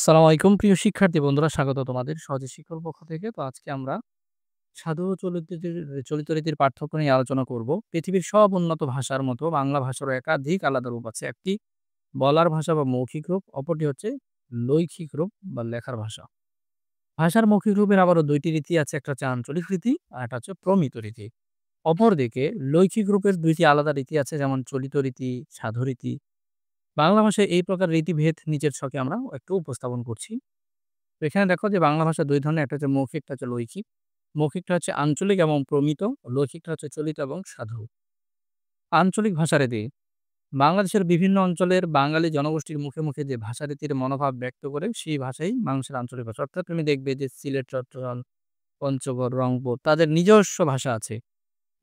আসসালামু আলাইকুম প্রিয় শিক্ষার্থী বন্ধুরা, স্বাগত তোমাদের সহজে শিক্ষার পক্ষ থেকে। তো আজকে আমরা সাধু ও চলিত রীতির পার্থক্য নিয়ে আলোচনা করব। পৃথিবীর সব উন্নত ভাষার মতো বাংলা ভাষারও একাধিক আলাদা রূপ আছে। একটি বলার ভাষা বা মৌখিক রূপ, অপরটি হচ্ছে লৈখিক রূপ বা লেখার ভাষা। ভাষার মৌখিক রূপের আবারও ২ টি রীতি আছে, একটা হচ্ছে আঞ্চলিক রীতি আর একটা হচ্ছে প্রমিত রীতি। অপরদিকে লৈখিক রূপের ২ টি আলাদা রীতি আছে, যেমন চলিত রীতি, সাধু রীতি। বাংলা ভাষায় এই প্রকার রীতিভেদ নিচের ছকে আমরা একটু উপস্থাপন করছি। তো এখানে দেখো যে বাংলা ভাষা ২ ধরনের, একটা হচ্ছে মৌখিক, একটা হচ্ছে লৈখিক। মৌখিকটা হচ্ছে আঞ্চলিক এবং প্রমিত, লৈখিকটা হচ্ছে চলিত এবং সাধু। আঞ্চলিক ভাষারীতি বাংলাদেশের বিভিন্ন অঞ্চলের বাঙালি জনগোষ্ঠীর মুখে, মুখে যে ভাষারীতির মনোভাব ব্যক্ত করে সেই ভাষাই মানুষের আঞ্চলিক ভাষা। অর্থাৎ তুমি দেখবে যে সিলেট, চট্টগ্রাম, পঞ্চগড়, রংপুর তাদের নিজস্ব ভাষা আছে।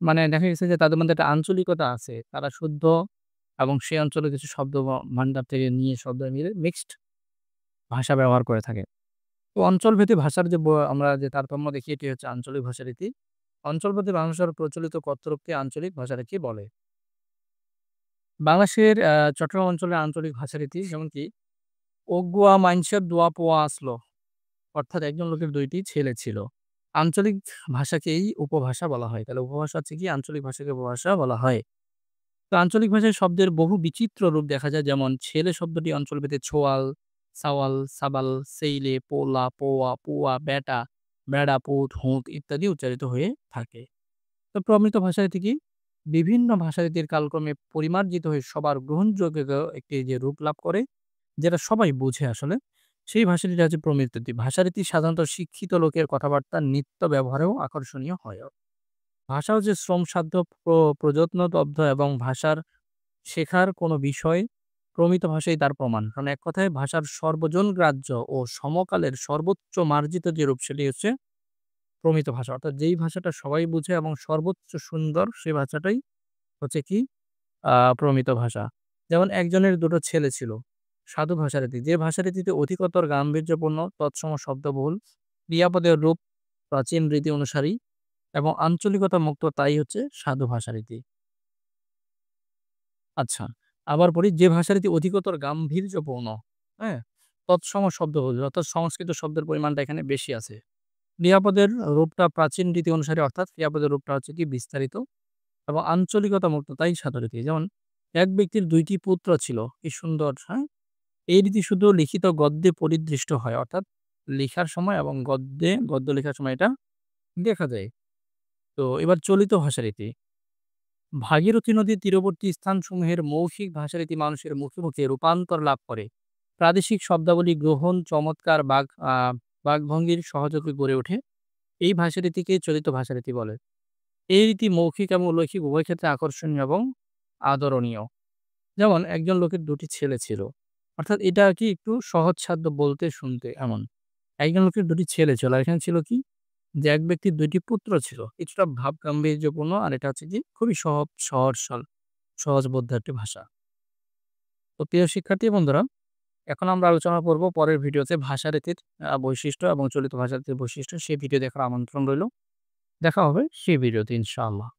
মানে দেখা গেছে যে তাদের মধ্যে একটা আঞ্চলিকতা আছে। তারা শুদ্ধ এবং সেই অঞ্চলের কিছু শব্দ ভান্ডার থেকে নিয়ে শব্দ মিলে মিক্সড ভাষা ব্যবহার করে থাকে। তো অঞ্চলভেদে ভাষার যে আমরা যে তারতম্য দেখি, এটি হচ্ছে আঞ্চলিক ভাষারীতি। অঞ্চলভেদে বাংলাদেশের প্রচলিত কথ্য রূপকে আঞ্চলিক ভাষারীতি বলে। বাংলাদেশের চট্টগ্রাম অঞ্চলের আঞ্চলিক ভাষারীতি যেমন কি "অগুয়া মাইনষের দোয়া পোয়া আসলো।" অর্থাৎ একজন লোকের ২ টি ছেলে ছিল। আঞ্চলিক ভাষাকেই উপভাষা বলা হয়। তাহলে উপভাষা হচ্ছে কি, আঞ্চলিক ভাষাকে উপভাষা বলা হয়। তো আঞ্চলিক ভাষায় শব্দের বহু বিচিত্র রূপ দেখা যায়, যেমন ছেলে শব্দটি অঞ্চলভেদে ছোয়াল, সাওয়াল, সাবাল, সেইলে, পোলা, পোয়া, পুয়া, বেটা, বেড়া, পুত, হুঁত ইত্যাদি উচ্চারিত হয়ে থাকে। তো প্রমিত ভাষারীতি কি? বিভিন্ন ভাষারীতির কালক্রমে পরিমার্জিত হয়ে সবার গ্রহণযোগ্য একটি যে রূপ লাভ করে, যেটা সবাই বুঝে আসলে, সেই ভাষারীতি হচ্ছে প্রমিত রীতি। ভাষারীতি সাধারণত শিক্ষিত লোকের কথাবার্তা নিত্য ব্যবহারেও আকর্ষণীয় হয়। ভাষা হচ্ছে শ্রমসাধ্য, প্রযত্নতব্ধ এবং ভাষার শেখার কোনো বিষয় প্রমিত ভাষাই তার প্রমাণ। কারণ এক কথায় ভাষার সর্বজনগ্রাহ্য ও সমকালের সর্বোচ্চ মার্জিত যে রূপ, সেটি হচ্ছে প্রমিত ভাষা। অর্থাৎ যেই ভাষাটা সবাই বুঝে এবং সর্বোচ্চ সুন্দর, সেই ভাষাটাই হচ্ছে কি প্রমিত ভাষা। যেমন একজনের ২ টো ছেলে ছিল। সাধু ভাষারীতি, যে ভাষারীতিতে অধিকতর গাম্ভীর্যপূর্ণ, তৎসম শব্দবহুল, ক্রিয়াপদের রূপ প্রাচীন রীতি অনুসারী এবং আঞ্চলিকতা মুক্ত, তাই হচ্ছে সাধু ভাষারীতি। আচ্ছা, আবার পড়ি, যে ভাষারীতি অধিকতর গাম্ভীর্যপূর্ণ, হ্যাঁ? তৎসম শব্দবহুল, অর্থাৎ সংস্কৃত শব্দের পরিমাণটা এখানে বেশি আছে। ক্রিয়াপদের রূপটা প্রাচীন রীতি অনুসারে, অর্থাৎ ক্রিয়াপদের রূপটা হচ্ছে কি বিস্তারিত এবং আঞ্চলিকতা মুক্ত, তাই সাধুরীতি। যেমন এক ব্যক্তির ২ টি পুত্র ছিল। কি সুন্দর, হ্যাঁ? এই রীতি শুধু লিখিত গদ্যে পরিদৃষ্ট হয়। অর্থাৎ লিখার সময় এবং গদ্য লেখার সময় এটা দেখা যায়। তো এবার চলিত ভাষারীতি। ভাগীরথী নদীর তীরবর্তী স্থানসমূহের মৌখিক ভাষারীতি মানুষের মুখে, মুখে রূপান্তর লাভ করে। প্রাদেশিক শব্দাবলী গ্রহণ, চমৎকার বাকভঙ্গির সহযোগে গড়ে ওঠে। এই ভাষারীতিকে চলিত ভাষারীতি বলে। এই রীতি মৌখিক এবং লৈখিক উভয় ক্ষেত্রে আকর্ষণীয় এবং আদরণীয়। যেমন একজন লোকের ২ টি ছেলে ছিল। অর্থাৎ এটা কি একটু সহজসাধ্য বলতে শুনতে এমন। একজন লোকের ২ টি ছেলে ছিল। আর এখানে ছিল কি? যে এক ব্যক্তির ২ টি পুত্র ছিল। কিছুটা ভাব গাম্ভীর্যপূর্ণ, আর এটা হচ্ছে কি খুবই সহজ সরল সহজবোধ্য একটি ভাষা। তো প্রিয় শিক্ষার্থী বন্ধুরা, এখন আমরা আলোচনা করব পরের ভিডিওতে ভাষারীতির বৈশিষ্ট্য এবং চলিত ভাষারীতির বৈশিষ্ট্য। সেই ভিডিও দেখার আমন্ত্রণ রইল। দেখা হবে সেই ভিডিওতে ইনশাআল্লাহ।